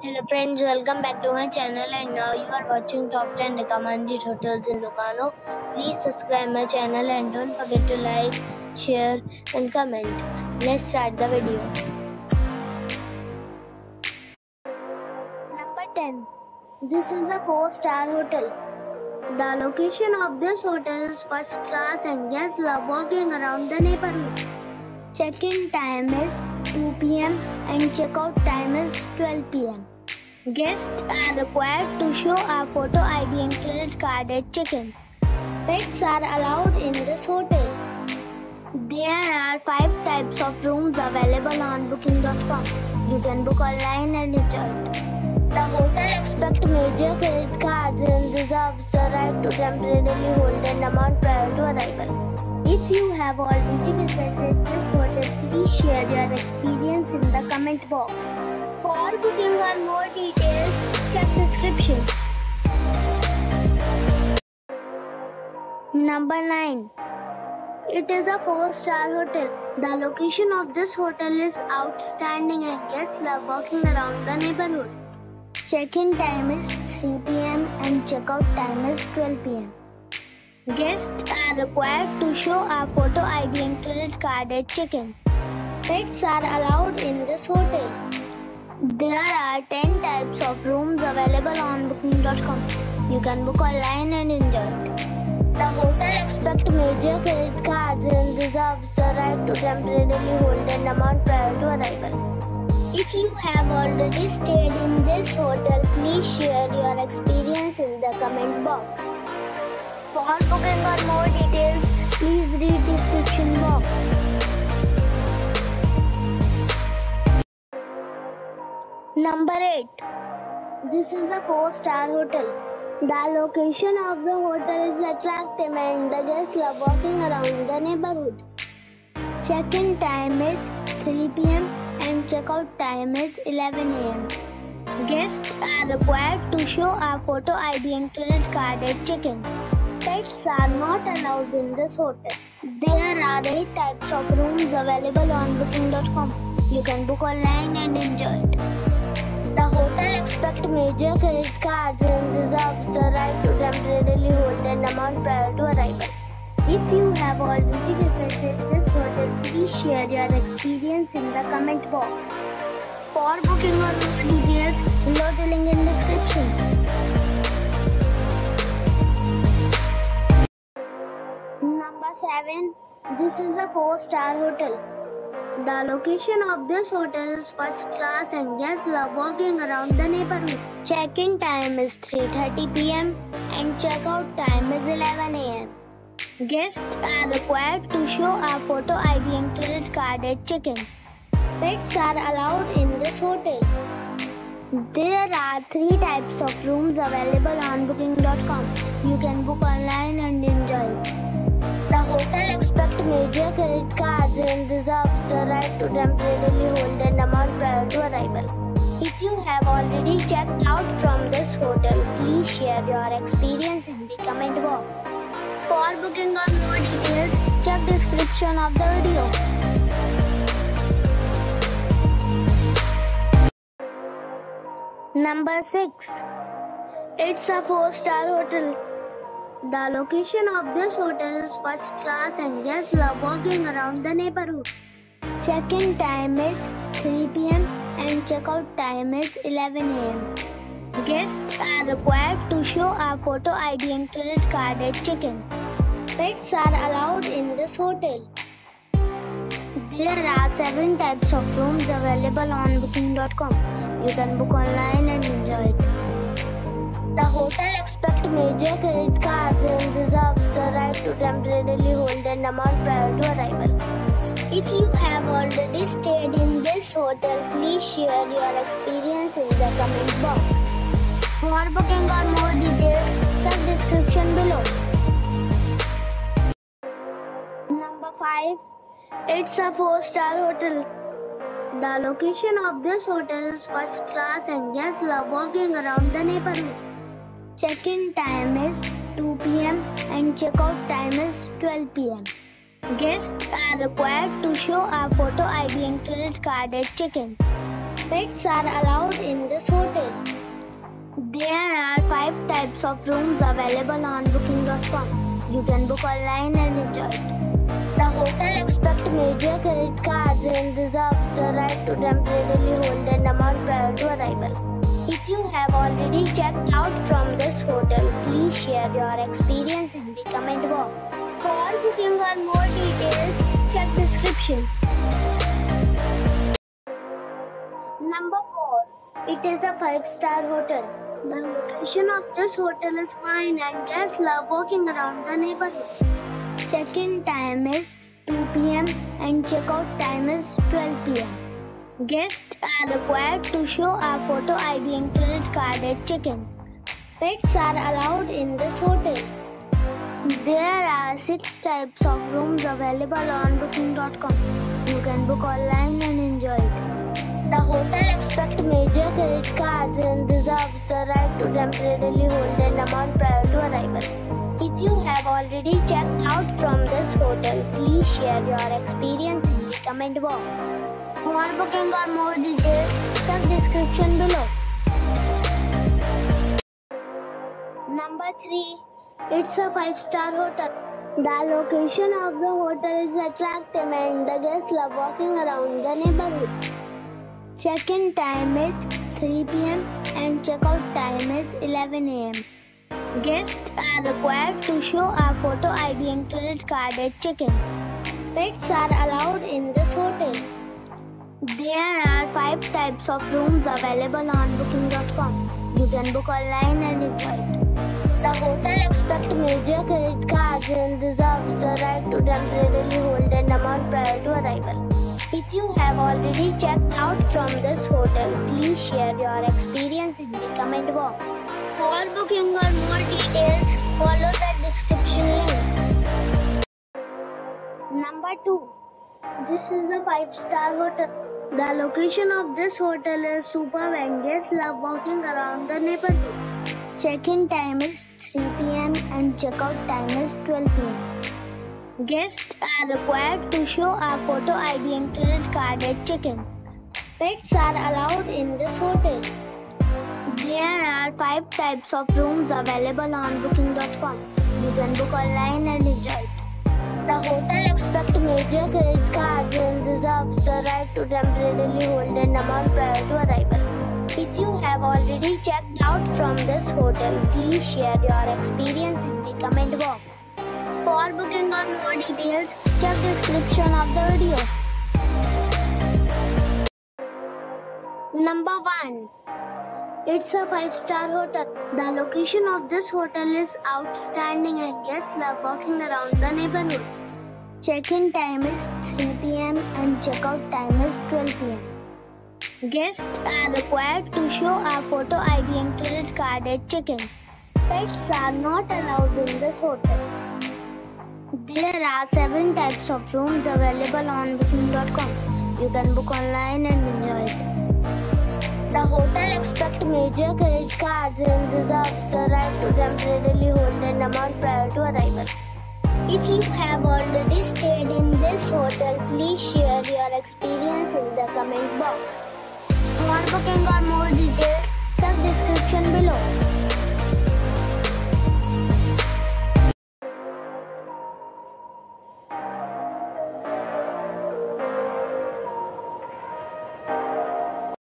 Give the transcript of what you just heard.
Hello friends, welcome back to my channel and now you are watching top 10 recommended hotels in Locarno. Please subscribe my channel and don't forget to like, share and comment. Let's start the video. Number 10. This is a 4-star hotel. The location of this hotel is first class and guests love walking around the neighborhood. Check-in time is 2 p.m. and check-out time is 12 p.m. Guests are required to show a photo ID and credit card at check-in. Pets are allowed in this hotel. There are 5 types of rooms available on booking.com. You can book online and enjoy it. The hotel expects major credit cards and reserves the right to temporarily hold an amount prior to arrival. If you have already visited this hotel, please share your experience in the comment box. For booking or more details, check description. Number 9. It is a 4-star hotel. The location of this hotel is outstanding and guests love walking around the neighborhood. Check-in time is 3 p.m. and check-out time is 12 p.m. Guests are required to show a photo ID and credit card at check-in. Pets are allowed in this hotel. There are 10 types of rooms available on booking.com. You can book online and enjoy it. The hotel expects major credit cards and reserves the right to temporarily hold an amount prior to arrival. If you have already stayed in this hotel, please share your experience in the comment box. For booking or more details, please read description box. Number 8. This is a 4-star hotel. The location of the hotel is attractive and the guests love walking around the neighborhood. Check-in time is 3 p.m. and check-out time is 11 a.m. Guests are required to show a photo ID and credit card at check-in. Pets are not allowed in this hotel. There are 8 types of rooms available on booking.com. You can book online and enjoy it. The hotel expects major credit cards and reserves the right to temporarily hold an amount prior to arrival. If you have already visited this hotel, please share your experience in the comment box. For booking or more details, below the link in description. Number 7. This is a 4-star hotel. The location of this hotel is first class and guests love walking around the neighborhood. Check-in time is 3:30 p.m. and check-out time is 11 a.m. Guests are required to show a photo ID and credit card at check-in. Pets are allowed in this hotel. There are 3 types of rooms available on booking.com. You can book online and enjoy it. The hotel expects major credit cards and reserves the right to temporarily hold an amount prior to arrival. If you have already checked out from this hotel, please share your experience in the comment box. For booking or more details, check description of the video. Number 6. It's a 4-star hotel. The location of this hotel is first class and guests love walking around the neighborhood. Check-in time is 3 p.m. and check-out time is 11 a.m. Guests are required to show a photo ID and credit card at check-in. Pets are allowed in this hotel. There are 7 types of rooms available on booking.com. You can book online and enjoy it. The hotel expects major credit cards and reserves the right to temporarily hold an amount prior to arrival. If you have already stayed in this hotel, please share your experience in the comment box. For booking or more details, check description below. Number 5. It's a 4-star hotel. The location of this hotel is first class and guests love walking around the neighborhood. Check-in time is 2 p.m. and check-out time is 12 p.m. Guests are required to show a photo ID and credit card at check-in. Pets are allowed in this hotel. There are 5 types of rooms available on booking.com. You can book online and enjoy it. The hotel expects major credit cards and reserves the right to temporarily hold an amount prior to arrival. If you have already checked out from this hotel, please share your experience in the comment box. For booking or more details, check description. Number 4. It is a 5-star hotel. The location of this hotel is fine and guests love walking around the neighborhood. Check-in time is 2 p.m. and check-out time is 12 p.m. Guests are required to show a photo ID and credit card at check-in. Pets are allowed in this hotel. There are 6 types of rooms available on booking.com. You can book online and enjoy it. The hotel expects major credit cards and reserves the right to temporarily hold an amount prior to arrival. If you have already checked out from this hotel, please share your experience in the comment box. For booking or more details, check description below. Number 3. It's a 5-star hotel. The location of the hotel is attractive and the guests love walking around the neighborhood. Check-in time is 3 p.m. and check-out time is 11 a.m. Guests are required to show a photo ID and credit card at check-in. Pets are allowed in this hotel. There are 5 types of rooms available on booking.com. You can book online and enjoy it. The hotel expects major credit cards and reserves the right to temporarily hold an amount prior to arrival. If you have already checked out from this hotel, please share your experience in the comment box. For booking or more details, follow the description link. Number 2. This is a 5-star hotel. The location of this hotel is superb and guests love walking around the neighborhood. Check-in time is 3 p.m. and check-out time is 12 p.m. Guests are required to show a photo ID and credit card at check-in. Pets are allowed in this hotel. There are 5 types of rooms available on booking.com. You can book online and enjoy it. The hotel expects major credit cards and reserves the right to temporarily hold an amount prior to arrival. If you have already checked out from this hotel, please share your experience in the comment box. For booking or more details, check description of the video. Number 1. It's a 5-star hotel. The location of this hotel is outstanding and guests love walking around the neighborhood. Check-in time is 3 p.m. and check-out time is 12 p.m. Guests are required to show a photo ID and credit card at check-in. Pets are not allowed in this hotel. There are 7 types of rooms available on booking.com. You can book online and enjoy it. The hotel expects major credit cards and reserves the right to temporarily hold an amount prior to arrival. If you have already stayed in this hotel, please share your experience in the comment box. For booking or more details, check description below.